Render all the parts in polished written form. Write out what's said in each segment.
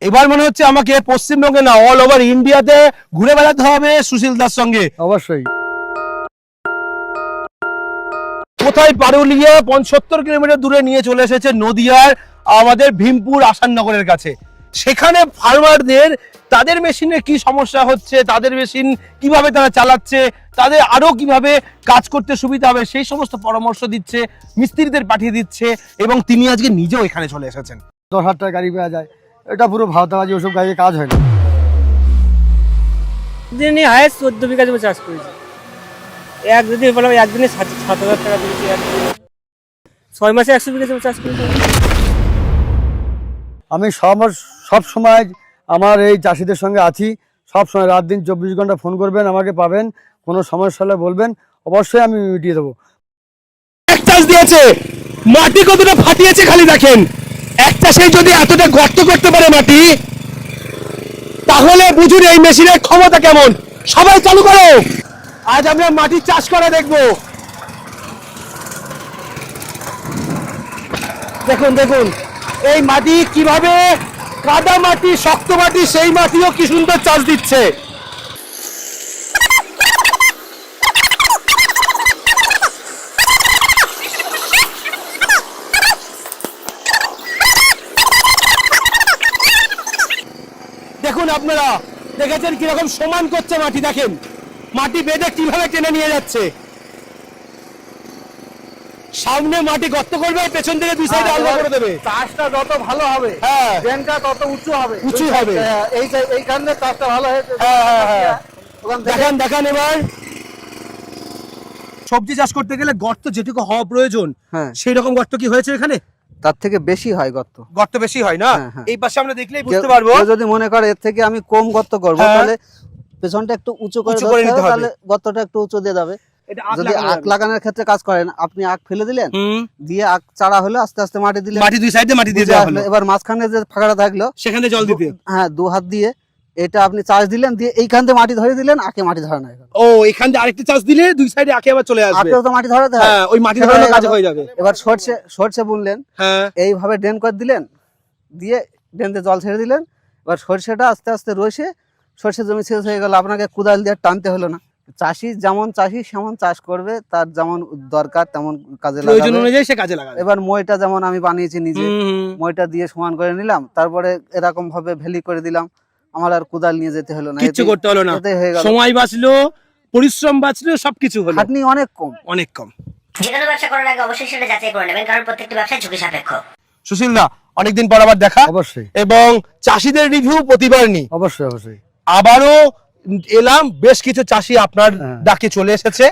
এবার মনে হচ্ছে আমাকে পশ্চিমবঙ্গে না অল ওভার ইন্ডিয়াতে ঘুরে বেড়াতে হবে সুশীল দার সঙ্গে। অবশ্যই। কোথায় পারুলিয়া ৭৫ কিলোমিটার দূরে নিয়ে চলে এসেছে নদিয়ার আমাদের ভীমপুর আসাননগরের কাছে। সেখানে ফার্মারদের তাদের মেশিনে কি সমস্যা হচ্ছে, তাদের মেশিন কিভাবে তারা চালাচ্ছে, তাদের আরো কিভাবে কাজ করতে সুবিধা হবে সেই সমস্ত পরামর্শ দিচ্ছে, মিস্ত্রিদের পাঠিয়ে দিচ্ছে এবং তিনি আজকে নিজেও এখানে চলে এসেছেন। 10,000 টাকা গাড়ি পাওয়া যায়, এটা পুরো ভাওতাবাজি, ওসব গাড়িতে কাজ হয় না। দিনে হায়েস্ট 14 বিঘা জমি চাষ করেছি। একদিনে বললাম একদিনে 7,000 টাকা দিয়েছি, একদিনে 6 মাসে 100 বিঘা জমি চাষ করেছি। আমি সব সময় আমার এই চাষিদের সঙ্গে আছি, সব সময় রাত দিন 24 ঘন্টা ফোন করবেন, আমাকে পাবেন, কোনো সমস্যা হলে বলবেন, অবশ্যই আমি মিটিয়ে দেবো। এক চাষ দিয়েছে, মাটি কতটা ফাটিয়েছে খালি দেখেন। এক চাষে যদি এতটা গর্ত করতে পারে মাটি, তাহলে বুঝুন এই মেশিনের ক্ষমতা কেমন। সবাই চালু করো, আজ আমরা মাটি চাষ করা দেখবো। দেখুন দেখুন এই মাটি কিভাবে, কাদা মাটি, শক্ত মাটি, সেই মাটিও কি সুন্দর চাষ দিচ্ছে। দেখুন আপনারা দেখেছেন কিরকম সমান করছে মাটি, দেখেন মাটি বেঁধে কিভাবে টেনে নিয়ে যাচ্ছে। সামনে মাটি গর্ত করবে, পেছন থেকে দুই সাইডে আলগা করে দেবে। চাষটা যত ভালো হবে, হ্যাঁ, ড্রেনটা তত উঁচু হবে, উঁচু হবে। এইখানে চাষটা ভালো হয়েছে। দেখান দেখান এবার। সবজি চাষ করতে গেলে গর্ত যেটুকু হওয়া প্রয়োজন, হ্যাঁ, সেই রকম গর্ত কি হয়েছে এখানে? তার থেকে বেশি হয় গর্ত। গর্ত বেশি হয় না? হ্যাঁ, হ্যাঁ। এই পাশে আমরা দেখলেই বুঝতে পারবো। কেউ যদি মনে করে এর থেকে আমি কম গর্ত করব, হ্যাঁ, তাহলে পেছনটা একটু উঁচু করে উঁচু করে ধরতে নিতে হবে, হবে। তাহলে গর্তটা একটু উঁচু দিয়ে যাবে। এটা আখ যদি লাগানো আখ যাবে। লাগানোর ক্ষেত্রে কাজ করেন, আপনি আখ ফেলে দিলেন, হুম, দিয়ে আখ চারা হলো, আস্তে আস্তে মাটি দিলেন, মাটি দুই সাইডে মাটি দিয়ে বুঝে দেওয়া আসলো। হলো, এবার মাঝখানে যে ফাঁকাটা থাকলো, সেখানে জল দিতে। হ্যাঁ, 2 হাত দিয়ে এটা আপনি চাষ দিলেন, দিয়ে এইখান থেকে মাটি ধরে দিলেন, আখে মাটি ধরে না। ও, এখান থেকে আরেকটা চাষ দিলে দুই সাইডে আখে আবার চলে আসবে। আখেও তো মাটি ধরাতে হয়। হ্যাঁ, ওই মাটি সেটা ধরানোর হয়ে কাজ গেল। হয়ে যাবে। এবার সরষে বুনলেন, হ্যাঁ, এইভাবে ড্রেন করে দিলেন, দিয়ে ড্রেন দিয়ে জল ছেড়ে দিলেন। এবার সরষেটা আস্তে আস্তে রয়েছে, সরষে জমি শেষ হয়ে গেল, আপনাকে কোদাল দিয়ে টানতে হলো না। চাষি যেমন চাষি সেমন চাষ করবে, তার যেমন দরকার তেমন কাজে প্রয়োজন লাগাবে। অনুযায়ী সে কাজে লাগাবে। এবার মইটা যেমন আমি বানিয়েছি নিজে, হুম, মইটা দিয়ে সমান করে নিলাম, তারপরে এরকম ভাবে ভেলি করে দিলাম, আমার আর কোদাল নিয়ে যেতে হলো না, কিচ্ছু করতে হলো না, এতেই হয়ে গেল। সময় বাঁচলো, পরিশ্রম বাঁচলো, সবকিছু হলো, খাটনি অনেক কম। অনেক কম। যে কোনো ব্যবসা করার আগে অবশ্যই সেটা যাচাই করে নেবেন, কারণ প্রত্যেকটি ব্যবসা ঝুঁকি সাপেক্ষ। সুশীল দা, অনেকদিন পর আবার দেখা, অবশ্যই এবং চাষিদের রিভিউ প্রতিবার নি। অবশ্যই অবশ্যই। আবারও এলাম, বেশ কিছু চাষি আপনার ডাকে চলে এসেছে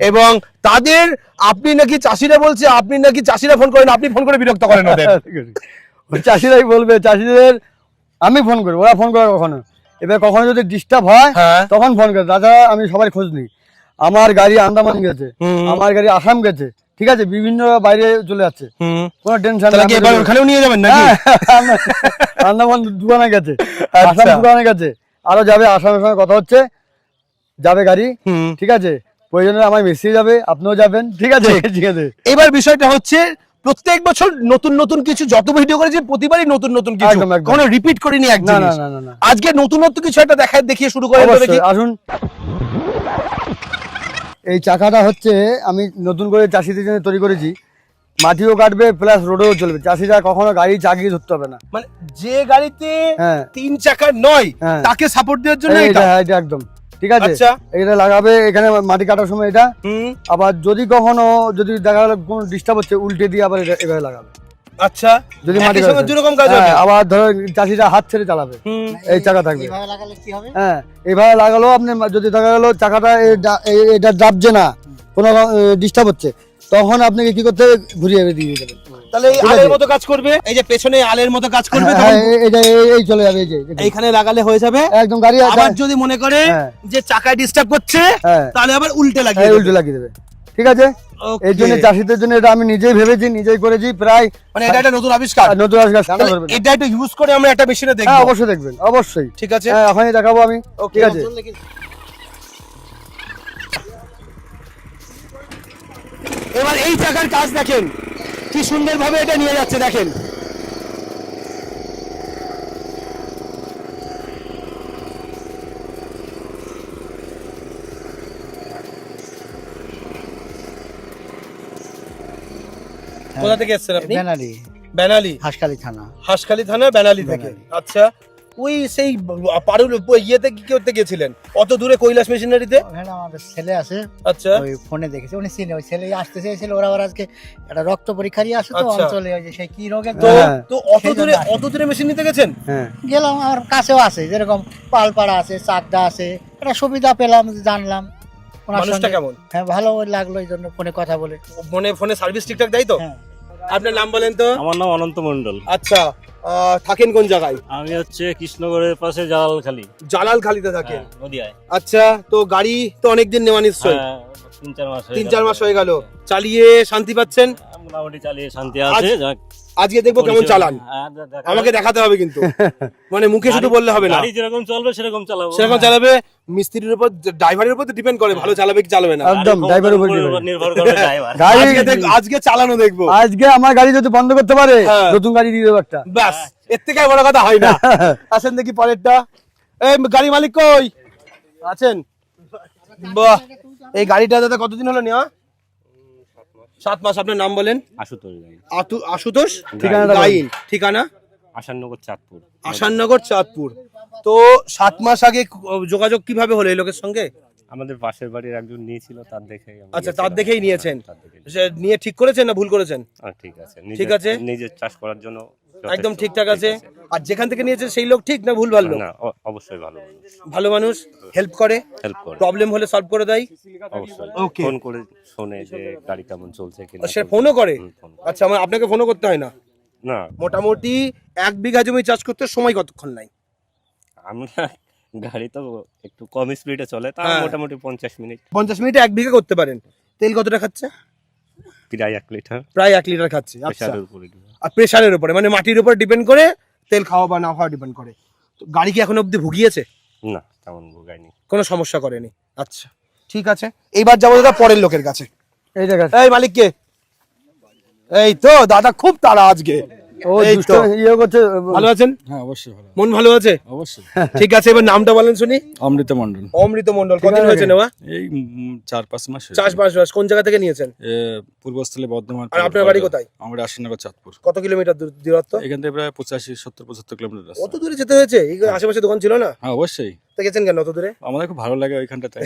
এবং তাদের, আপনি নাকি চাষিরা বলছে, আপনি নাকি চাষিরা ফোন করেন, আপনি ফোন করে বিরক্ত করেন ওদের। ওই চাষিরাই বলবে, চাষিদের আমি ফোন করি, ওরা ফোন করে কখনো। এবার কখনো যদি ডিস্টার্ব হয়, হ্যাঁ, তখন ফোন করে। তাছাড়া আমি সবার খোঁজ নিই। আমার গাড়ি আন্দামান গেছে, হুম, আমার গাড়ি আসাম গেছে, ঠিক আছে, বিভিন্ন বাইরে চলে যাচ্ছে, হুম। কোনো টেনশন তাহলে কি এবার ওখানেও নিয়ে যাবেন নাকি? আন্দামান দুয়ানা গেছে, আসাম আচ্ছা। দুয়ানা গেছে, আরো যাবে, আসামের সঙ্গে কথা হচ্ছে, যাবে গাড়ি, হুম। ঠিক আছে, প্রয়োজনে আমার মেসেজ যাবে, আপনিও যাবেন, ঠিক আছে, ঠিক আছে। এবার বিষয়টা হচ্ছে প্রত্যেক বছর নতুন নতুন কিছু, যত ভিডিও করেছি প্রতিবারই নতুন নতুন কিছু, একদম, একদম। কোনো রিপিট করিনি এক না, জিনিস। না, না, না। আজকে নতুনত্ব কিছু একটা দেখিয়ে শুরু করে দেখি। অবশ্যই, আসুন। এই চাকাটা হচ্ছে আমি নতুন করে চাষিদের জন্য তৈরি করেছি, মাটিও কাটবে প্লাস রোডেও চলবে, চাষিরা কখনো গাড়ি চাগিয়ে ধরতে হবে না। মানে যে গাড়িতে হ্যাঁ, 3 চাকার নয়, হ্যাঁ, তাকে সাপোর্ট দেওয়ার জন্য এইটা, এটা। হ্যাঁ, এটা একদম ঠিক আছে। আচ্ছা। এটা লাগাবে এখানে মাটি কাটার সময় এটা, হুম, আবার যদি কখনো যদি দেখা গেল কোনো ডিস্টার্ব হচ্ছে, উল্টে দিয়ে আবার এটা এভাবে লাগাবে। আচ্ছা, যদি মাটি একই সঙ্গে কাটে। দুই রকম কাজ হবে। হ্যাঁ, আবার ধরো চাষিরা হাত ছেড়ে চালাবে, হুম, এই চাকা থাকবে। এইভাবে লাগালে কি হবে? হ্যাঁ, এভাবে লাগালো আপনি, যদি দেখা গেল চাকাটা এটা দাবছে না, কোনো ডিস্টার্ব হচ্ছে, তখন আপনাকে কি করতে হবে, ঘুরিয়ে দিয়ে দেবেন। তাহলে এই ঠিক আলের আছে। মতো কাজ করবে, এই যে পেছনে আলের মতো কাজ করবে, হ্যাঁ, তখন এটা এই চলে যাবে, এই যে এটা। এইখানে লাগালে হয়ে যাবে। একদম গাড়ি আবার যদি মনে করে হ্যাঁ, যে চাকায় ডিস্টার্ব করছে, হ্যাঁ, তাহলে আবার উল্টে লাগিয়ে হ্যাঁ, দেবে। উল্টে লাগিয়ে দেবে, ঠিক আছে। Okay. এই জন্য চাষিদের জন্য এটা আমি নিজেই ভেবেছি, নিজেই করেছি, প্রায় মানে এটা একটা নতুন আবিষ্কার। নতুন আজকাল সামনে তাহলে ধরবে না। এটা একটু ইউজ করে আমরা একটা মেশিনে হ্যাঁ, দেখবো। অবশ্যই দেখবেন, অবশ্যই, ঠিক আছে। হ্যাঁ, এখনই দেখাবো আমি, ঠিক আছে। এবার এই চাকার কাজ দেখেন কি সুন্দরভাবে এটা নিয়ে যাচ্ছে, দেখেন কোথা থেকে এসেছেন আপনি? বেনালি বেনালি, হাসখালি থানা। হাসখালি থানা, বেনালি থেকে। আচ্ছা, ওই সেই পারুল ইয়েতে কি করতে গেছিলেন অত দূরে কৈলাস মেশিনারিতে? ওখানে আমাদের ছেলে আছে, আচ্ছা ওই ফোনে দেখেছে, উনি চিনে, ওই ছেলে আসতে চেয়েছিল, ওরা আবার আজকে একটা রক্ত পরীক্ষা দিয়ে আসে তো আচ্ছা। অঞ্চলে, ওই যে সেই কি রোগের তো হ্যাঁ। তো অত দূরে মেশিন নিতে গেছেন? হ্যাঁ গেলাম, আমার কাছেও আছে, যেরকম পালপাড়া আছে, চাকদা আছে, একটা সুবিধা পেলাম, জানলাম ওনার মানুষটা সঙ্গে। কেমন? হ্যাঁ, ভালো লাগলো, এই জন্য ফোনে কথা বলে। ফোনে সার্ভিস ঠিকঠাক দেয় তো? হ্যাঁ। আপনার নাম বলেন তো? আমার নাম অনন্ত মন্ডল। আচ্ছা, থাকেন কোন জায়গায়? আমি হচ্ছে কৃষ্ণগড়ের পাশে জালালখালি, জালালখালিতে থাকেন? নদিয়ায়। আচ্ছা, তো গাড়ি তো অনেকদিন নেওয়া নিশ্চয়ই? হ্যাঁ, 3-4 মাস 3-4 মাস হয়ে গেল। চালিয়ে শান্তি পাচ্ছেন? মোটামুটি চালিয়ে শান্তি আছে। যাক, আজকে দেখবো কেমন চালান, হ্যাঁ, আমাকে দেখাতে হবে কিন্তু, মানে মুখে শুধু বললে হবে না, গাড়ি যেরকম চলবে সেরকম চালাবো। সেরকম চালাবে। মিস্ত্রির উপর, ড্রাইভারের উপর ডিপেন্ড করে ভালো চালাবে কি চালাবে না। একদম গাড়ির ড্রাইভারের উপর ক্ষমতার নির্ভর করে ড্রাইভার। গাড়ি আজকে চালানো দেখবো। আজকে আমার গাড়ি যদি বন্ধ করতে পারে, হ্যাঁ। নতুন গাড়ি দিয়ে দেবো একটা। ব্যাস, এর থেকে আর বড় কথা হয় না। আসেন দেখি পরেরটা। এই গাড়ি মালিক কই আছেন? বাহ, এই গাড়িটা দাদা কতদিন হলো নেওয়া? 7 মাস। আপনার নাম বলেন? আশুতোষ গাড়ি, আশুতোষ ঠিকানাটা বলেন। গাইন। ঠিকানা? আসাননগর, চাঁদপুর। আসাননগর, চাঁদপুর। তো 7 মাস আগে যোগাযোগ কিভাবে হলো এই লোকের সঙ্গে? আমাদের পাশের বাড়ির একজন নিয়েছিল, তার দেখে। আচ্ছা, তার দেখেই নিয়েছেন। সে নিয়ে ঠিক করেছেন না ভুল করেছেন? ঠিক আছে, ঠিক আছে। নিজের চাষ করার জন্য একদম ঠিকঠাক আছে। আর যেখান থেকে নিয়েছেন সেই লোক ঠিক না ভুল ভালো? না, অবশ্যই ভালো মানুষ, ভালো মানুষ, হেল্প করে, হেল্প করে, প্রবলেম হলে সলভ করে দেয়। অবশ্যই। Okay. ফোন করে শোনে যে গাড়ি কেমন চলছে কিনা। সে ফোনও করে? ফোন করে। আচ্ছা, আমার আপনাকে ফোনও করতে হয় না? না, মোটামুটি 1 বিঘা জমি চাষ করতে সময় কতক্ষণ নাই? আমরা গাড়ি তো একটু কম স্পিডে চলে, তা হ্যাঁ। মোটামুটি 50 মিনিট, 50 মিনিটে 1 বিঘা করতে পারেন। তেল কতটা খাচ্ছে? প্রায় 1 লিটার। প্রায় 1 লিটার খাচ্ছে। আচ্ছা, প্রেসারের উপরে আর প্রেসারের উপরে, মানে মাটির উপর ডিপেন্ড করে তেল খাওয়া বা না খাওয়া ডিপেন্ড করে। তো গাড়ি কি এখনো অব্দি ভুগিয়েছে? না, তেমন ভোগায়নি। কোনো সমস্যা করেনি? আচ্ছা, ঠিক আছে। এইবার যাবো দাদা পরের লোকের কাছে। এই জায়গা এই মালিক কে? এই তো দাদা, খুব তাড়া আজকে। ও এই দুষ্ট তো। ইয়ে করছে। ভালো আছেন? হ্যাঁ অবশ্যই ভালো, মন ভালো আছে? অবশ্যই। ঠিক আছে, এবার নামটা বলেন শুনি। অমৃত মন্ডল। অমৃত মন্ডল। কতদিন হয়েছে নেওয়া? এই 4-5 মাস হয়েছে। 4-5 মাস। কোন জায়গা থেকে নিয়েছেন? পূর্বস্থলে বর্ধমান। আর আপনার বাড়ি কোথায়? আমার আসাননগর, চাঁদপুর। কত কিলোমিটার দূরত্ব? এখান থেকে প্রায় 85-70-75 কিলোমিটার রাস্তা। অত দূরে যেতে হয়েছে? এই আশেপাশে দোকান ছিল না? হ্যাঁ অবশ্যই, তো গেছেন কেন অত দূরে? আমাদের খুব ভালো লাগে ওইখানটাতে।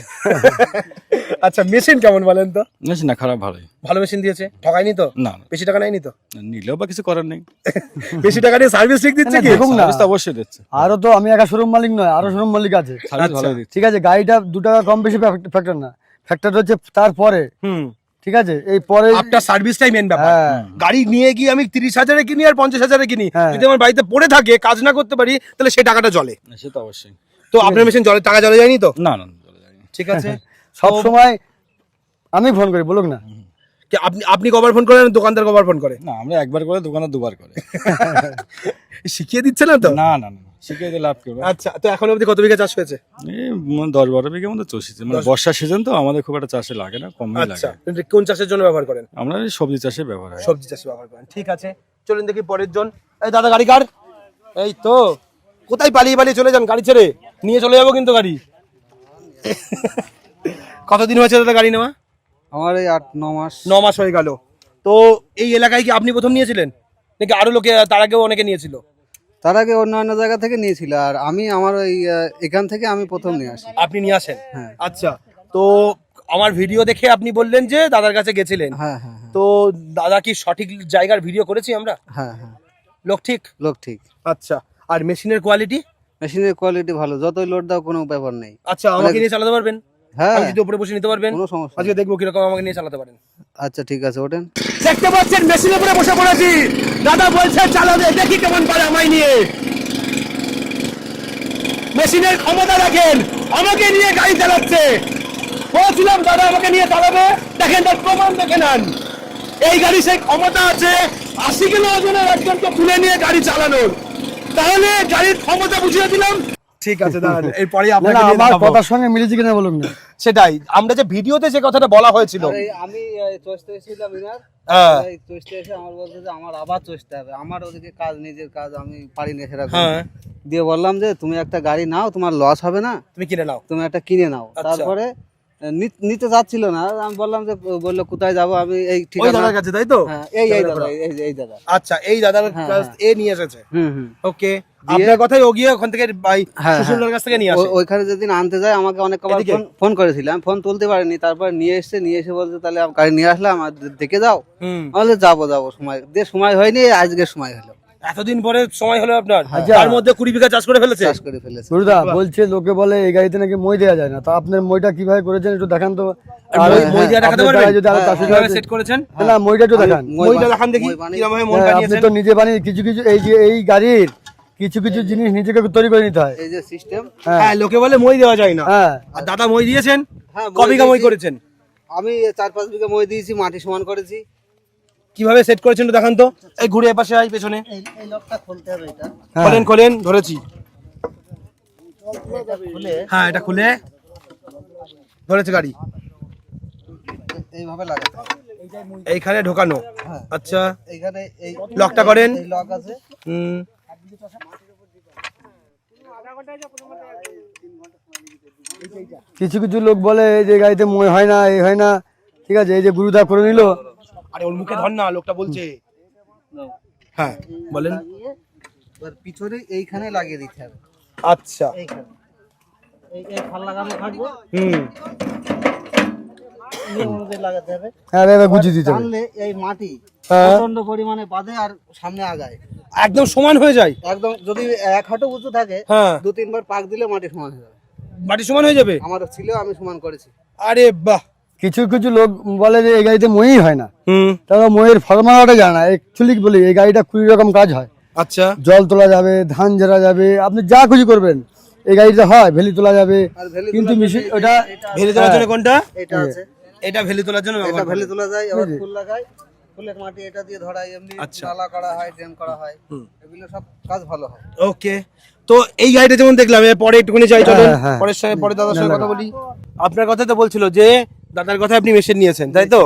আচ্ছা, মেশিন কেমন বলেন তো? না, খারাপ, ভালোই। ভালো মেশিন দিয়েছে? ঠকায়নি তো? না, বেশি টাকা নেয়নি তো? নিলেও বা কিছু করার নেই। বেশি টাকা দিয়ে সার্ভিস ঠিক দিচ্ছে কি? দেখুন না, সার্ভিস তো অবশ্যই দিচ্ছে, আরো তো আমি একা শোরুম মালিক নয়, আরো শোরুম মালিক আছে। সার্ভিস ভালোই দিচ্ছে। ঠিক আছে, গাড়িটা 2 টাকা কম বেশি ফ্যাক্টর না, ফ্যাক্টর হচ্ছে তারপরে। হুম, ঠিক আছে, এই পরে আপনার সার্ভিসটাই মেন ব্যাপার। হ্যাঁ। গাড়ি নিয়ে গিয়ে আমি 30,000-এ কিনি আর 50,000-এ কিনি, হ্যাঁ। যদি আমার বাড়িতে পড়ে থাকে, কাজ না করতে পারি, তাহলে সেই টাকাটা জলে। সে তো অবশ্যই। তো আপনার মেশিন জলে, টাকা জলে যায়নি তো? না, চলে যায়নি। ঠিক আছে। সব সময় আমি ফোন করি, বলুক না। কি আপনি কবার ফোন করেন, দোকানদার কবার ফোন করে? না, আমরা একবার করে, দোকানে 2বার করে। শিখিয়ে দিচ্ছে না তো? না, শিখে দিয়ে লাভ করবো। আচ্ছা, তো এখন অবধি কত বিঘা চাষ হয়েছে? এই 10-12 বিঘা মতো চষিছে, মানে বর্ষার সিজন তো, আমাদের খুব একটা চাষে লাগে না, কমই আচ্ছা, লাগে। কোন চাষের জন্য ব্যবহার করেন? আমরা এই সবজি চাষে ব্যবহার হয়। সবজি চাষে ব্যবহার করেন। ঠিক আছে, চলুন দেখি পরের জন। এই দাদা, গাড়ি কার? এই তো, কোথায় পালিয়ে পালিয়ে চলে যান? গাড়ি ছেড়ে নিয়ে চলে যাবো কিন্তু গাড়ি। কতদিন হয়েছে দাদা গাড়ি নেওয়া? আমার এই 8-9 মাস। 9 মাস হয়ে গেল। তো এই এলাকায় কি আপনি প্রথম নিয়েছিলেন, নাকি আরো লোকে তার আগেও অনেকে নিয়েছিল? তার আগে অন্যান্য জায়গা থেকে নিয়েছিল, আর আমি আমার ওই এখান থেকে আমি প্রথম নিয়ে আসি। আপনি নিয়ে আসেন? হ্যাঁ। আচ্ছা, তো আমার ভিডিও দেখে আপনি বললেন যে দাদার কাছে গেছিলেন। হ্যাঁ। তো দাদা কি সঠিক জায়গার ভিডিও করেছি আমরা? হ্যাঁ। লোক ঠিক? লোক ঠিক। আচ্ছা, আর মেশিনের কোয়ালিটি? মেশিনের কোয়ালিটি ভালো, যতই লোড দাও কোনো ব্যাপার নেই। আচ্ছা, আমাকে নিয়ে চালাতে পারবেন? হ্যাঁ, আমি যদি উপরে বসে নিতে পারবেন? কোনো সমস্যা আজকে দেখবো কিরকম আমাকে নিয়ে চালাতে পারেন। আচ্ছা, ঠিক আছে, ওঠেন। দেখতে পাচ্ছেন মেশিনের উপরে বসে পড়েছি, দাদা বলছে চালাবে, দেখি কেমন পারে আমায় নিয়ে। মেশিনের ক্ষমতা দেখেন, আমাকে নিয়ে গাড়ি চালাচ্ছে। বলছিলাম দাদা আমাকে নিয়ে চালাবে, দেখেন তার প্রমাণ দেখে নেন। এই গাড়ি সেই ক্ষমতা আছে 80 কিলো ওজনের একজনকে তুলে নিয়ে গাড়ি চালানোর। তাহলে গাড়ির ক্ষমতা বুঝিয়ে দিলাম। ঠিক আছে দাদা, এরপরে না, আপনাকে না, নিয়ে আমার দেখাবো। কথার সঙ্গে মিলেছে কিনা বলুন না। সেটাই, আমরা যে ভিডিওতে যে কথাটা বলা হয়েছিল। আরে আমি চষতে এসেছিলাম ইনার, হ্যাঁ। এই চষতে এসে আমার বলছে যে আমার আবার চষতে হবে, আমার ওদিকে কাজ, নিজের কাজ আমি পারি না সেরকম। হ্যাঁ। দিয়ে বললাম যে তুমি একটা গাড়ি নাও, তোমার লস হবে না, তুমি কিনে নাও। তুমি একটা কিনে নাও। আচ্ছা। তারপরে নিতে যাচ্ছিল না, আমি বললাম যে, বললো কোথায় যাবো, আমি এই ওই ঠিকানা। দাদার কাছে, তাই তো? হ্যাঁ, এই দাদা, এই দাদা। আচ্ছা, এই দাদার হ্যাঁ, কাছ হ্যাঁ। এ নিয়ে এসেছে। হুম। ওকে, দিয়ে- আপনার কথাই ও গিয়ে ওখান থেকে হ্যাঁ, সুশীলদার কাছ থেকে নিয়ে আসে। ওইখানে যেদিন আনতে যায় আমাকে অনেক এদিকে? ফোন করেছিলাম, ফোন তুলতে পারিনি, তারপর নিয়ে এসে বলছে তাহলে গাড়ি নিয়ে আসলাম, আর দেখে যাও। হুম। বলছে যাবো, সময় হয়নি, আজকে সময় হলো, এতদিন পরে সময় হলো আপনার, আচ্ছা। তার মধ্যে 20 বিঘা চাষ করে ফেলেছে। চাষ করে ফেলেছে। গুরুদা বলছে লোকে বলে এই গাড়িতে নাকি মই দেওয়া যায় না, তো আপনার মইটা কিভাবে করেছেন একটু দেখান তো। আর মই দিয়ে দেখাতে আপনার পারবেন? দ্বারা যদি আরো হ্যাঁ, চাষি কিভাবে ভাই- সেট করেছেন? না মইটা একটু দেখান। মইটা দেখান দেখি, মই বানিয়ে- কিরকম ভাবে মই হ্যাঁ, আপনি বানিয়েছেন। তো নিজে বানিয়ে কিছু এই যে এই গাড়ির কিছু জিনিস নিজেকে তৈরি করে নিতে হয়। এই যে সিস্টেম। হ্যাঁ হ্যাঁ, লোকে বলে মই দেওয়া যায় না। হ্যাঁ আর দাদা মই দিয়েছেন? হ্যাঁ, ক বিঘা মই করেছেন? আমি 4-5 বিঘা মই দিয়েছি, মাটি সমান করেছি। কিভাবে সেট করেছেন একটু দেখান তো। এই ঘুরে এপাশে আই, পেছনে এই লকটা খুলতে হবে, এটা হ্যাঁ। খোলেন, ধরেছি। খুলে হ্যাঁ, এটা খুলে ধরেছে গাড়ি, এইভাবে লাগাতে হবে। এইখানে ঢোকানো। হ্যাঁ। আচ্ছা, এইখানে এই লকটা করেন। এই লক আছে। হুম। কিছু লোক বলে এই যে গাড়িতে মই হয় না, এই হয় না, ঠিক আছে, এই যে গুরুদা করে নিল। আরে ওর মুখে ধর না, লোকটা বলছে। হ্যাঁ, বলেন। এবার পিছনে এইখানে লাগিয়ে দিতে হবে, আচ্ছা। এইখানে এই ফাল লাগানো থাকবে, হুম। এই অনুযায়ী লাগাতে হবে। হ্যাঁ এবার গুছিয়ে দিতে হবে। টানলে এই মাটি হ্যাঁ। প্রচন্ড পরিমাণে বাঁধে আর সামনে আগায়, একদম সমান হয়ে যায়। একদম যদি 1 হাঁটু উঁচু থাকে, হ্যাঁ, 2-3 বার পাক দিলে মাটি সমান হয়ে যাবে। মাটি সমান হয়ে যাবে। আমার ছিল, আমি সমান করেছি। আরে বাহ। কিছু লোক বলে যে এই গাড়িতে মই হয় না, হুম। তারা মইয়ের ফর্মুলাটা জানা। অ্যাকচুয়ালি বলি এই গাড়িটা 20 রকম কাজ হয়। আচ্ছা। জল তোলা যাবে, ধান ঝেড়া যাবে, আপনি যা খুশি করবেন এই গাড়িতে হয়। ভেলি তোলা যাবে, আর ভেলি কিন্তু তোলার মেশিন জন্য ওটা ভেলি তোলার জন্য কোনটা? এটা আছে, এটা ভেলি তোলার জন্য এটা ব্যবহার ভেলি করে। তোলা যায়, আবার ফুল লাগায়, ফুলের মাটি এটা দিয়ে ধরায়, এমনি আচ্ছা। নালা করা হয়, ড্রেন করা হয়, হুম। এগুলো সব কাজ ভালো হয়। ওকে, তো এই গাড়িটা যেমন দেখলাম, এর পরে একটুখানি চাই, চলুন হ্যাঁ, হ্যাঁ। পরে দাদার সঙ্গে কথা বলি। আপনার কথা তো বলছিল যে দাদার কথা আপনি মেশিন নিয়েছেন, তাই তো?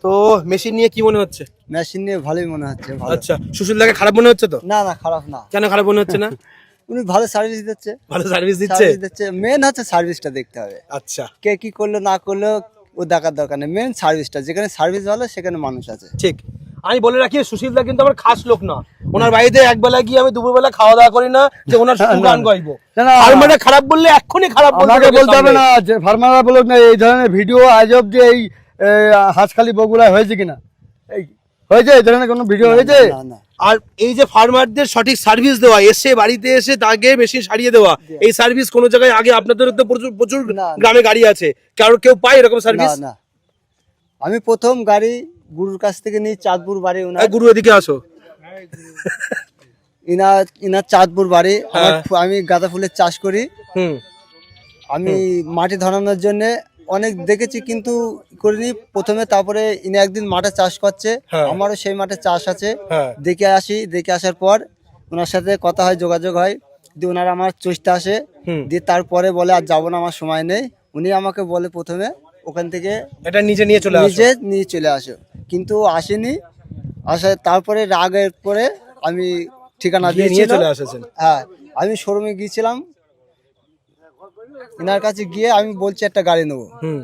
তো মেশিন নিয়ে কি মনে হচ্ছে? মেশিন নিয়ে ভালোই মনে হচ্ছে। আচ্ছা, সুশীলদাকে খারাপ মনে হচ্ছে তো? না খারাপ না, কেন খারাপ মনে হচ্ছে না? উনি ভালো সার্ভিস দিচ্ছে। ভালো সার্ভিস দিচ্ছে। মেন হচ্ছে সার্ভিসটা দেখতে হবে, আচ্ছা, কে কি করলো না করলো ও দেখার দরকার নেই, মেন সার্ভিসটা। যেখানে সার্ভিস ভালো সেখানে মানুষ আছে। ঠিক। আমি বলে রাখি, সুশীলদা কিন্তু আমার খাস লোক না। ওনার বাড়িতে একবেলা গিয়ে আমি দুপুরবেলা খাওয়া দাওয়া করি না যে ওনার শুধু গান গাইবো। আর মানে খারাপ বললে এক্ষুনি খারাপ বলতে আমাকে হবে বলতে হবে সামনে। না যে ফার্মাররা বলুক না এই ধরনের ভিডিও আজ অব্দি এই হাঁসখালি বগুড়ায় হয়েছে কিনা, এই হয়েছে এই ধরনের কোনো ভিডিও হয়েছে? আর এই যে ফার্মারদের সঠিক সার্ভিস দেওয়া, এসে বাড়িতে এসে তাকে মেশিন সারিয়ে দেওয়া, এই সার্ভিস কোন জায়গায় আগে আপনাদের তো প্রচুর গ্রামে গাড়ি আছে, কেউ পায় এরকম সার্ভিস? না আমি প্রথম গাড়ি গুরুর কাছ থেকে নিই, চাঁদপুর বাড়ি ওনার। গুরু এদিকে আসো। ইনার চাঁদপুর বাড়ি। হ্যাঁ। আমি গাঁদা ফুলের চাষ করি। হুম। আমি মাটি ধরানোর জন্য অনেক দেখেছি কিন্তু করিনি প্রথমে। তারপরে ইনি একদিন মাঠে চাষ করছে, হ্যাঁ। আমারও সেই মাঠে চাষ আছে, হ্যাঁ। দেখে আসার পর ওনার সাথে কথা হয়, যোগাযোগ হয়, দিয়ে ওনারা আমার চষতে আসে, হুম। দিয়ে তারপরে বলে আর যাবো না, আমার সময় নেই। উনি আমাকে বলে প্রথমে ওখান থেকে এটা নিচে নিয়ে চলে আসো। নিজে নিয়ে চলে আসো, কিন্তু আসেনি। তারপরে রাগের পরে আমি ঠিকানা নিয়ে দিয়েছিল। চলে আসেছেন। হ্যাঁ, আমি শোরুমে গিয়েছিলাম, ইনার কাছে গিয়ে আমি বলছি একটা গাড়ি নেবো। হুম।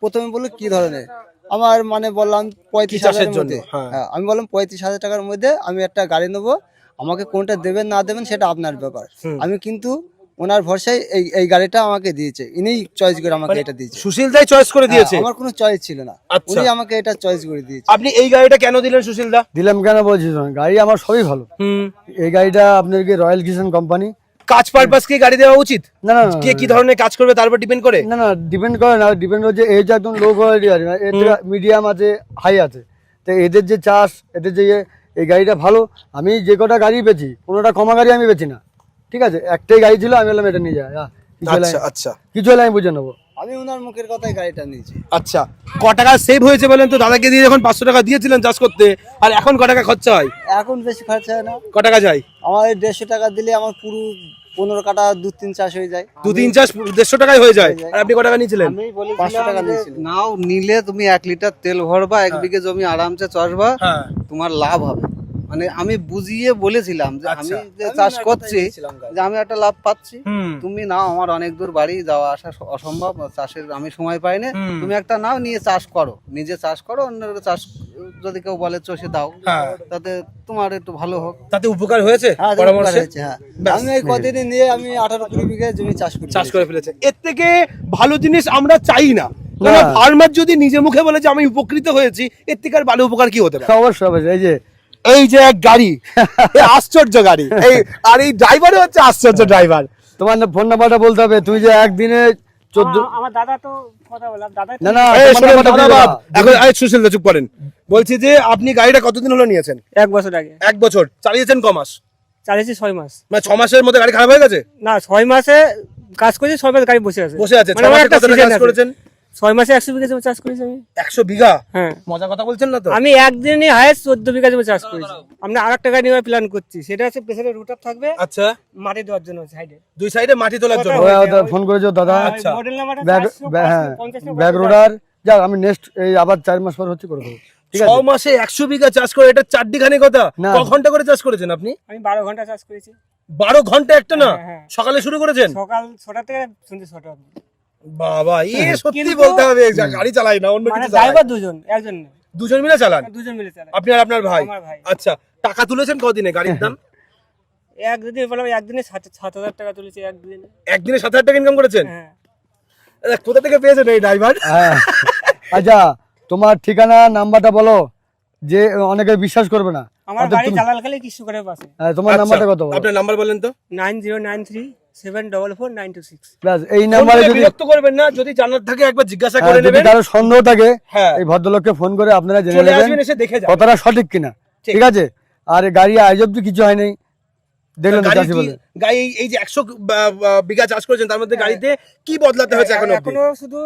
প্রথমে বললো কি ধরনের, আমার মানে বললাম 35,000 জন্য? মধ্যে। হ্যাঁ। হ্যাঁ, আমি বললাম 35,000 টাকার মধ্যে আমি একটা গাড়ি নেবো, আমাকে কোনটা দেবেন না দেবেন সেটা আপনার ব্যাপার। হুম। আমি কিন্তু ওনার ভরসায় এই গাড়িটা আমাকে দিয়েছে, ইনি চয়েস করে আমাকে এটা দিয়েছে। সুশীলদাই চয়েস করে দিয়েছে? হ্যাঁ, আমার কোনো চয়েস ছিল না, আচ্ছা। উনি আমাকে এটা চয়েস করে দিয়েছে। আপনি এই গাড়িটা কেন দিলেন সুশীলদা? দিলাম কেন বলছি, গাড়ি আমার সবই ভালো। হুম। এই গাড়িটা আপনাদেরকে রয়্যাল কিষান কোম্পানি। কাজ পারপাস কি গাড়ি দেওয়া উচিত? না না কে কি ধরনের কাজ করবে তার উপর ডিপেন্ড করে? না ডিপেন্ড করে না, ডিপেন্ড হচ্ছে এই যে একদম লো কোয়ালিটি আছে, এর মিডিয়াম আছে, হাই আছে। তো এদের যে চাষ, এদের যে এই গাড়িটা ভালো। আমি যে কটা গাড়ি বেচি কোনোটা কমা গাড়ি আমি বেচি না, ঠিক আছে? একটাই গাড়ি ছিল, আমি বললাম এটা নিয়ে যায়, আচ্ছা। কিছু হলে আমি বুঝে নেবো। আমি ওনার মুখের কথাই গাড়িটা নিয়েছি। আচ্ছা, ক টাকা সেভ হয়েছে বলেন তো? দাদাকে দিয়ে যখন 500 টাকা দিয়েছিলেন চাষ করতে, আর এখন ক টাকা খরচা হয়? এখন বেশি খরচা হয় না, ক টাকা যায়? আমার 150 টাকা দিলে আমার পুরো 15 কাটা 2-3 চাষ হয়ে যায়। 2-3 চাষ 150 টাকায় হয়ে যায়। আর আপনি ক টাকা নিয়েছিলেন? আমি 500 টাকা বলেছিলাম যে নিয়েছিলাম। নাও, নিলে তুমি 1 লিটার তেল ভরবা, 1 বিঘে জমি আরামসে চাষবা, হ্যাঁ। তোমার লাভ হবে। মানে আমি বুঝিয়ে বলেছিলাম যে আমি আচ্ছা। যে চাষ করছি যে আমি একটা লাভ পাচ্ছি, তুমি নাও, আমার অনেক দূর বাড়ি যাওয়া আসা অসম্ভব, চাষের আমি সময় পাই না, হুম। তুমি একটা নাও, নিয়ে চাষ করো, নিজে চাষ করো, অন্যের চাষ যদি কেউ বলে চষে দাও, হ্যাঁ। তাতে তোমার একটু ভালো হোক। তাতে উপকার হয়েছে হ্যাঁ, পরামর্শে? হ্যাঁ। ব্যাস। আমি এই কদিনে নিয়ে আমি 18-20 বিঘা জমি চাষ করি। চাষ করে ফেলেছে। এর থেকে ভালো জিনিস আমরা চাই না। না। ফার্মার যদি নিজে মুখে বলে যে আমি উপকৃত হয়েছি, এর থেকে আর ভালো উপকার কি হতে পারে? অবশ্যই অবশ্যই। এই যে এক গাড়ি, এ আশ্চর্য গাড়ি, এই আর এই ড্রাইভারও হচ্ছে আশ্চর্য ড্রাইভার। তোমার ফোন নাম্বারটা বলতে হবে, তুমি যে একদিনে 14 আমার দাদা তো কথা বললাম, দাদা না না এই তোমার শোনেন নাম্বারটা দাদা বলে বাপ, দাও। এখন এই সুশীল দা চুপ করেন। বলছি যে আপনি গাড়িটা কতদিন হলো নিয়েছেন? 1 বছর আগে 1 বছর। চালিয়েছেন ক মাস? চালিয়েছি 6 মাস। মানে 6 মাসের মধ্যে গাড়ি খারাপ হয়ে গেছে? না, 6 মাসে কাজ করেছি, 6 মাস গাড়ি বসে আছে। বসে আছে। মানে 6 আমার মাসে একটা কতটা season কাজ আছে। করেছেন? 6 মাসে 100 বিঘা জমি চাষ করেছি আমি। 100 বিঘা? হ্যাঁ, মজা কথা বলছেন না তো? আমি একদিনে হায়েস্ট 14 বিঘা জমি চাষ করেছি। আমরা আরেকটা গাড়ি নেওয়ার প্ল্যান করছি, সেটা হচ্ছে পেছনে রুটার থাকবে, আচ্ছা, মাটি দেওয়ার জন্য সাইডে। দুই সাইডে মাটি তোলার জন্য। ফোন করেছো দাদা? আচ্ছা। মডেল নাম্বারটা ব্যাগ, হ্যাঁ, ব্যাগ রোডার। যাক, আমি নেক্সট এই আবার 4 মাস পর হচ্ছে করে দেবো। ঠিক 6 আছে। মাসে 100 বিঘা চাষ করে, এটা চারটিখানি কথা। না। ক ঘন্টা করে চাষ করেছেন আপনি? আমি 12 ঘন্টা চাষ করেছি। 12 ঘন্টা একটা না? হ্যাঁ, হ্যাঁ। সকালে শুরু করেছেন? সকাল 6টা থেকে সন্ধ্যে 6টা অবধি। বাবা, সত্যি কিন্তু- বলতে হবে, গাড়ি চালাই না, অন্য মানে কিছু চালাই। ড্রাইভার দুজন, একজন না, দুজন মিলে চালান? দুজন মিলে চালায়। আপনি আর আপনার ভাই? আমার ভাই। আচ্ছা, টাকা তুলেছেন কদিনে গাড়ির দাম? একদিনে বললাম, একদিনে 7,000 টাকা তুলেছি একদিনে। একদিনে 7,000 টাকা ইনকাম করেছেন? হ্যাঁ। কোথা থেকে পেয়েছেন এই ড্রাইভার? হ্যাঁ। আচ্ছা, তোমার ঠিকানা নাম্বারটা বলো, যে অনেকে বিশ্বাস করবে না। আমার অতএব বাড়ি তুমি- জালালখালী কৃষ্ণগড়ের পাশে। তোমার আচ্ছা, নাম্বারটা কত বলো? আপনার নাম্বার বলেন তো। 9093744926। প্লাস এই ফোন নাম্বারে করে যদি বিরক্ত করবেন না, যদি জানার থাকে একবার জিজ্ঞাসা হ্যাঁ, করে যদি নেবেন। কারো সন্দেহ থাকে, হ্যাঁ, এই ভদ্রলোককে ফোন করে আপনারা জেনে চলে নেবেন আসবেন, এসে দেখে যাবেন। কতটা সঠিক কিনা। ঠিক। ঠিক আছে। আর এই গাড়ি আজ অব্দি কিছু হয়নি, দেখলেন তো গাড়ি চাষি কি- বলে। গাড়ি এই যে 100 বিঘা চাষ করেছেন, তার মধ্যে গাড়িতে কি বদলাতে হয়েছে এখন অবধি? এখনো শুধু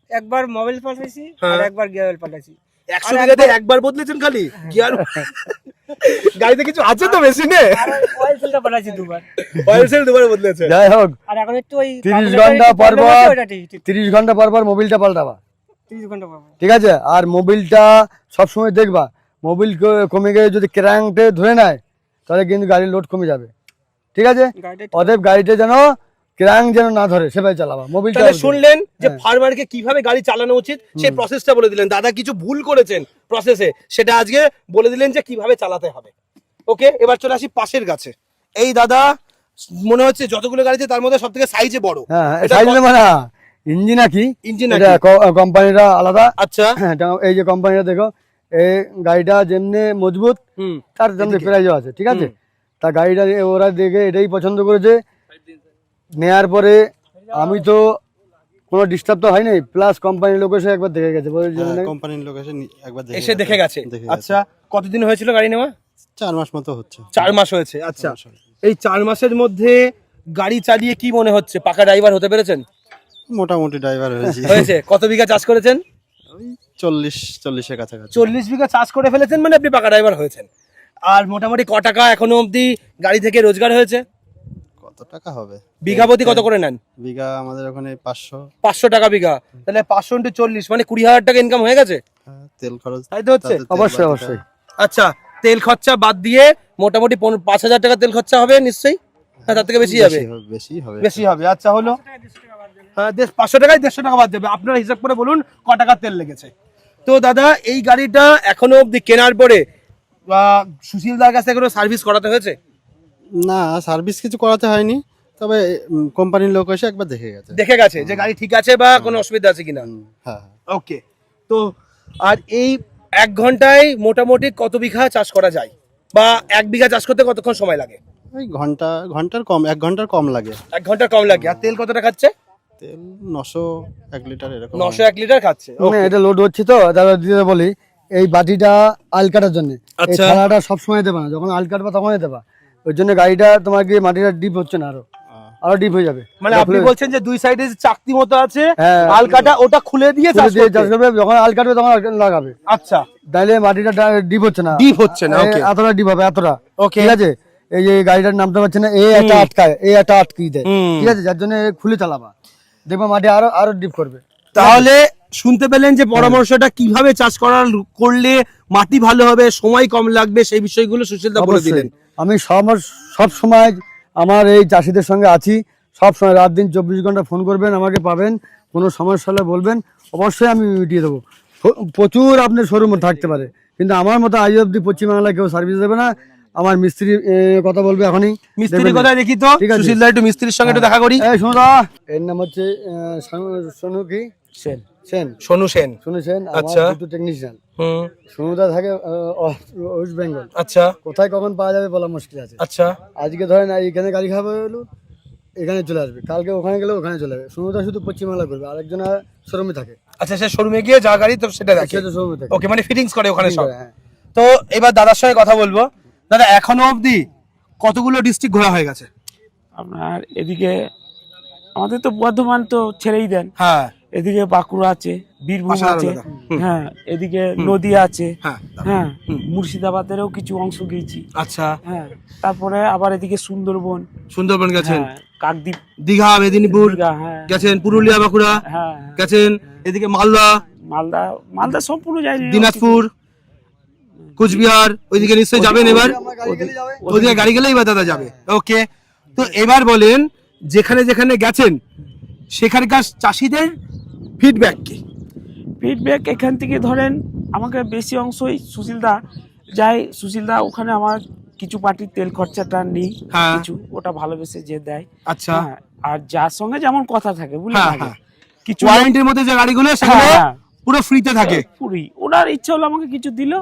একবার মোবাইল পাল্টাইছি হ্যাঁ। আর একবার গিয়ার পাল্টাইছি। 100 আর বিঘাতে একবার- একবার বদলেছেন খালি গিয়ার? গাড়িতে কিছু আছে তো মেশিনে? আর অয়েল ফিল্টার পাল্টাইছি দুবার। অয়েল সেল দুবার বদলেছে। যাই হোক, আর এখন একটু ওই 30 কার্বুরেটরের ঘন্টা একটু পর problem পর- আছে, ওটা ঠিক। 30 ঘন্টা পর পর মোবিলটা পাল্টাবা। 30 ঘন্টা পর পর। ঠিক আছে। আর মোবিলটা সবসময় দেখবা, মোবিল কমে গিয়ে যদি ক্র্যাঙ্কটে ধরে নেয়, তাহলে কিন্তু গাড়ির লোড কমে যাবে। ঠিক আছে। গাড়িটা অতএব গাড়িটা যেন ক্র্যাঙ্ক যেন না ধরে, সেভাবে চালাবা মোবিলটা। তাহলে শুনলেন যে হ্যাঁ। ফার্মারকে কিভাবে গাড়ি চালানো উচিত, সেই প্রসেসটা বলে দিলেন। দাদা কিছু ভুল করেছেন প্রসেসে, সেটা আজকে বলে দিলেন যে কিভাবে চালাতে হবে। ওকে, এবার চলে আসি পাশের গাছে। এই দাদা মনে হচ্ছে যতগুলো গাড়িতে তার মধ্যে সবথেকে সাইজে বড়। হ্যাঁ, এটা সাইজ নেবা না, ইঞ্জিন নাকি, ইঞ্জিন এটা কোম্পানিটা আলাদা। আচ্ছা, হ্যাঁ, এই যে কোম্পানিটা দেখো, এই গাড়িটা যেমনি মজবুত, হুম, তার যেমনি এদিকে। প্রাইজও আছে। ঠিক আছে। তা গাড়িটা ওরা দেখে এটাই পছন্দ করেছে। নেয়ার পরে আমি তো কোনো ডিস্টার্ব তো হয়নি, প্লাস কোম্পানির লোক এসে একবার দেখে গেছে, বলে জন্য নাকি- কোম্পানির লোক এসে একবার এসে দেখে গেছে। আচ্ছা, কতদিন হয়েছিল গাড়ি নেওয়া? 4 মাস মতো হচ্ছে। 4 মাস হয়েছে। আচ্ছা, এই 4 মাসের মধ্যে গাড়ি চালিয়ে কি মনে হচ্ছে, পাকা ড্রাইভার হতে পেরেছেন? মোটামুটি ড্রাইভার হয়েছি। হয়েছে। কত বিঘা চাষ করেছেন? 40-40 এর কাছাকাছি। 40 বিঘা চাষ করে ফেলেছেন, মানে আপনি পাকা ড্রাইভার হয়েছেন। আর মোটামুটি ক টাকা এখনো অবধি গাড়ি থেকে রোজগার হয়েছে? কত টাকা হবে? বিঘা প্রতি কত করে নেন? বিঘা আমাদের ওখানে 500। 500 টাকা বিঘা। তাহলে 500 × 40 মানে 20,000 টাকা ইনকাম হয়ে গেছে। হ্যাঁ, তেল খরচ তাই তো হচ্ছে? তাতে তেল অবশ্যই বাদ দিতে অবশ্যই। হয়। আচ্ছা, তেল খরচা বাদ দিয়ে মোটামুটি 5,000 টাকা তেল খরচা হবে নিশ্চয়ই? না তার থেকে বেশি যাবে? বেশি হবে। বেশি হবে। আচ্ছা, হলো। হ্যাঁ, 500 টাকায় 150 টাকা বাদ দেবে। আপনারা হিসাব করে বলুন ক টাকা তেল লেগেছে। তো দাদা, এই গাড়িটা এখনো অবধি কেনার পরে সুশীল দার কাছে কোনো সার্ভিস করাতে হয়েছে? না, সার্ভিস কিছু করাতে হয়নি, তবে কোম্পানির লোক এসে একবার দেখে গেছে। দেখে গেছে যে গাড়ি ঠিক আছে বা কোনো অসুবিধা আছে কিনা। হ্যাঁ। ওকে। তো আর এই 1 ঘন্টায় মোটামুটি কত বিঘা চাষ করা যায়, বা 1 বিঘা চাষ করতে কতক্ষণ সময় লাগে? ওই ঘন্টার কম, 1 ঘন্টার কম লাগে। 1 ঘন্টা কম লাগে। আর তেল কতটা খাচ্ছে? তেল 900 1 লিটার এরকম। 900 1 লিটার খাচ্ছে। মানে এটা লোড হচ্ছে তো, দাদা দিতে বলি, এই বাটিটা আল কাটার জন্য। এই আচ্ছা। থালাটা সবসময় দেবা না, যখন আল কাটবা তখনই দেবা। ওই জন্য গাড়িটা তোমার কি মাটিটা ডিপ হচ্ছে না, আরো ডিপ হয়ে যাবে। মানে আপনি বলছেন যে দুই সাইডে যে চাকতি মতো আছে, হ্যাঁ। আলকাটা ওটা খুলে দিয়ে চাষ দিয়ে করতে। চাষ করবে, যখন আল কাটবে তখন লাগাবে। আচ্ছা, তাইলে মাটিটা ডিপ হচ্ছে না। ডিপ হচ্ছে না। ওকে, এতটা ডিপ হবে, এতটা। ওকে। ঠিক আছে। এই যে গাড়িটার নামতে পারছে না, এই একটা আটকায়, এই একটা আটকিয়ে দেয়। ঠিক আছে, যার জন্য খুলে চালাবা, দেখবা মাটি আরো ডিপ করবে। তাহলে শুনতে পেলেন যে পরামর্শটা কিভাবে চাষ করলে মাটি ভালো হবে, সময় কম লাগবে, সেই বিষয়গুলো সুশীল দা বলে দিলেন। আমি সব সময় আমার এই চাষিদের সঙ্গে আছি, সব সময় রাত দিন 24 ঘন্টা ফোন করবেন, আমাকে পাবেন, কোনো সমস্যা হলে বলবেন, অবশ্যই আমি মিটিয়ে দেবো। প্রচুর আপনার শোরুম থাকতে পারে, কিন্তু আমার মতো আজ অব্দি পশ্চিমবাংলায় কেউ সার্ভিস দেবে না। আমার মিস্ত্রি কথা বলবে এখনই। মিস্ত্রির কথা দেখি তো, ঠিক আছে। সুশীল দা একটু মিস্ত্রির সঙ্গে একটু দেখা করি। এই শোনো দা, এর নাম হচ্ছে সোনু কি সেন, সেন, সোনু সেন। সোনু সেন, আচ্ছা। আমার দুটো টেকনিশিয়ান। সোনুদা থাকে ওয়েস্ট বেঙ্গল। আচ্ছা কোথায় কখন পাওয়া যাবে বলা মুশকিল আছে। আচ্ছা, আজকে ধরেন এখানে গাড়ি খাবে হলো, এখানে চলে আসবে, কালকে ওখানে গেলে ওখানে চলে যাবে। সোনুদা শুধু পশ্চিমবাংলা করবে, আরেকজন শোরুমে থাকে। আচ্ছা সে শোরুমে গিয়ে যা গাড়ি তো সেটা দেখে। সেটা শোরুমে থাকে। ওকে, মানে ফিটিংস করে ওখানে সব। হ্যাঁ। তো এবার দাদার সঙ্গে কথা বলবো। দাদা এখনো অবধি কতগুলো ডিস্ট্রিক্ট ঘোরা হয়ে গেছে? আপনার এদিকে আমাদের তো বর্ধমান তো ছেড়েই দেন, হ্যাঁ এদিকে বাঁকুড়া আছে, বীরভূম আচ্ছা, আছে, আলাদা। হুম। হ্যাঁ এদিকে নদিয়া আছে, হ্যাঁ হ্যাঁ মুর্শিদাবাদেরও কিছু অংশ গিয়েছি, আচ্ছা, হ্যাঁ তারপরে আবার এদিকে সুন্দরবন, সুন্দরবন গেছেন, হ্যাঁ, কাকদ্বীপ, দীঘা, মেদিনীপুর দীঘা, হ্যাঁ গেছেন, পুরুলিয়া, বাঁকুড়া হ্যাঁ গেছেন, এদিকে মালদা, মালদা সম্পূর্ণ যায়নি, দিনাজপুর, কুচবিহার, ওইদিকে নিশ্চয়ই যাবেন এবার। ওদিকে গাড়ি গেলেই এবার দাদা যাবে। ওকে, তো এবার বলেন যেখানে যেখানে গেছেন সেখানকার চাষিদের ফিডব্যাক কি? ফিডব্যাক এখান থেকে ধরেন আমাকে বেশি অংশই সুশীলদা যায়, সুশীলদা ওখানে আমার কিছু পার্টির তেল খরচাটা নেই, হ্যাঁ। কিছু ওটা ভালোবেসে যে দেয়। আচ্ছা, হ্যাঁ, আর যার সঙ্গে যেমন কথা থাকে বুঝলেন, হ্যাঁ, আগে হ্যাঁ। কিছু ওয়ারেন্টির মধ্যে যে গাড়িগুলো সেগুলো হ্যাঁ, হ্যাঁ। পুরো ফ্রিতে থাকে, পুরি ওনার ইচ্ছা হলো আমাকে কিছু দিল,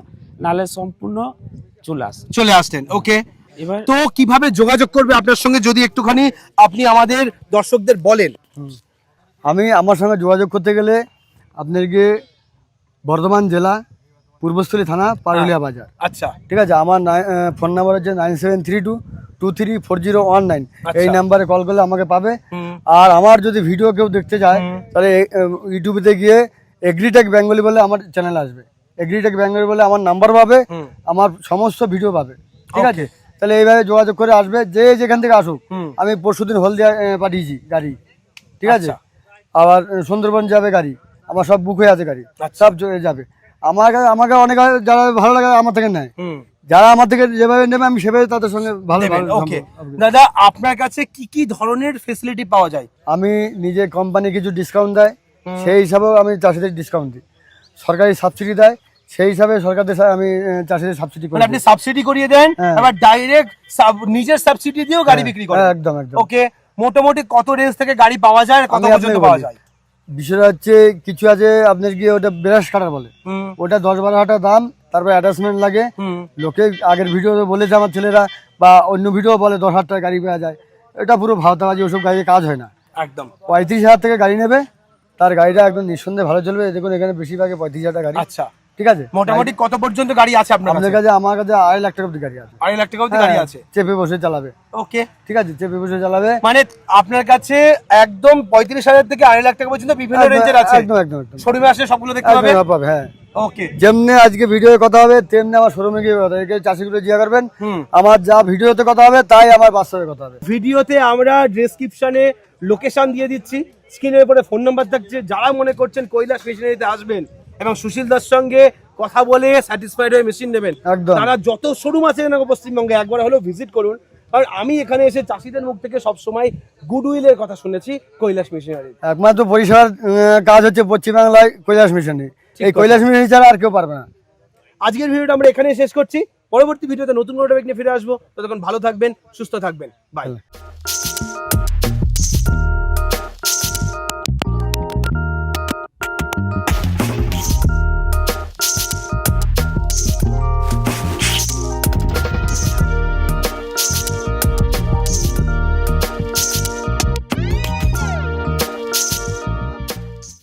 নালে সম্পূর্ণ চলে আসে। চলে আসতেন। ওকে, এবার তো কিভাবে যোগাযোগ করবে আপনার সঙ্গে যদি একটুখানি আপনি আমাদের দর্শকদের বলেন। আমার সঙ্গে যোগাযোগ করতে গেলে আপনাকে বর্ধমান জেলা, পূর্বস্থলী থানা, পারুলিয়া বাজার। আচ্ছা ঠিক আছে, আমার ফোন নাম্বার হচ্ছে 9732234019। আচ্ছা। এই নাম্বারে কল করলে আমাকে পাবে। হুম। আর আমার যদি ভিডিও কেউ দেখতে চায় তাহলে ইউটিউবেতে গিয়ে এগ্রিটেক বেঙ্গলি বলে আমার চ্যানেল আসবে, এগ্রিটেক বেঙ্গলি বলে আমার নাম্বার পাবে, আমার সমস্ত ভিডিও পাবে। ঠিক আছে, তাহলে এইভাবে যোগাযোগ করে আসবে, যে যেখান থেকে আসুক। আমি পরশুদিন হলদিয়া পাঠিয়েছি গাড়ি, ঠিক আছে, আচ্ছা। আবার সুন্দরবন যাবে গাড়ি, আমার সব বুক হয়ে আছে গাড়ি, সব যাবে। আমাকে অনেক যারা ভালো লাগে আমার থেকে নেয়, যারা আমার থেকে যেভাবে নেবে আমি সেভাবে তাদের সঙ্গে ভালো। ওকে দাদা, আপনার কাছে কি কি ধরনের ফেসিলিটি পাওয়া যায়? আমি নিজে কোম্পানি কিছু ডিসকাউন্ট দেয়, সেই হিসাবেও আমি চাষিদের ডিসকাউন্ট দিই। সরকারি সাবসিডি দেয়, সেই হিসাবে সরকারদের আমি চাষিদের সাবসিডি করি। মানে আপনি সাবসিডি করিয়ে দেন, হ্যাঁ। আবার ডাইরেক্ট নিজের সাবসিডি দিয়েও গাড়ি বিক্রি করেন? একদম একদম। ওকে, মোটামুটি কত রেঞ্জ থেকে গাড়ি পাওয়া যায়, কত আমি পর্যন্ত আপনাকে পাওয়া বলি। যায়? বিষয়টা হচ্ছে কিছু আছে আপনার গিয়ে ওটা ব্রাশ কাটার বলে, ওটা 10-12 হাজার দাম, তারপর অ্যাটাচমেন্ট লাগে। লোকে আগের ভিডিও বলেছে আমার ছেলেরা, বা অন্য ভিডিও বলে 10,000 টাকা গাড়ি পাওয়া যায়। এটা পুরো ভাওতাবাজি, ওসব গাড়িতে কাজ হয় না। একদম 35,000 থেকে গাড়ি নেবে, তার গাড়িটা একদম নিঃসন্দেহে ভালো চলবে। দেখুন এখানে বেশিরভাগে 35,000 টাকা গাড়ি। আচ্ছা, ঠিক আছে, মোটামুটি কত পর্যন্ত গাড়ি আছে আপনার আপনার কাছে? কাছে আমার কাছে 2.5 লাখ টাকা অব্দি গাড়ি আছে। 2.5 লাখ টাকা অবধি গাড়ি আছে, চেপে বসে চালাবে। ওকে, ঠিক আছে, চেপে বসে চালাবে। মানে আপনার কাছে একদম 35,000 থেকে 2.5 লাখ টাকা পর্যন্ত বিভিন্ন রেঞ্জের আছে। একদম একদম একদম শোরুমে আসলে সবগুলো দেখতে পাবে। একদম পাবে, হ্যাঁ। ওকে, যেমনি আজকে ভিডিওতে কথা হবে তেমনি আমার শোরুমে গিয়ে কথা হবে। চাষিগুলো জিজ্ঞাসা করবেন, আমার যা ভিডিওতে কথা হবে তাই আমার বাস্তবে কথা হবে। ভিডিওতে আমরা ডেসক্রিপশনে লোকেশন দিয়ে দিচ্ছি, স্ক্রিনের উপরে ফোন নাম্বার থাকছে। যারা মনে করছেন কৈলাস মেশিনারিতে আসবেন এবং সুশীল দার সঙ্গে কথা বলে স্যাটিসফাইড হয়ে মেশিন নেবেন, একদম। তারা যত শোরুম আছে না পশ্চিমবঙ্গে একবার হলেও ভিজিট করুন। কারণ আমি এখানে এসে চাষিদের মুখ থেকে সবসময় গুডউইলের কথা শুনেছি কৈলাস মেশিনারি। একমাত্র পরিষেবার কাজ হচ্ছে পশ্চিমবাংলায় কৈলাস মেশিনারি। এই কৈলাস মেশিনারি ছাড়া আর কেউ পারবে না। আজকের ভিডিওটা আমরা এখানেই শেষ করছি। পরবর্তী ভিডিওতে নতুন কোনো টপিক নিয়ে ফিরে আসবো। ততক্ষণ ভালো থাকবেন, সুস্থ থাকবেন, বাই।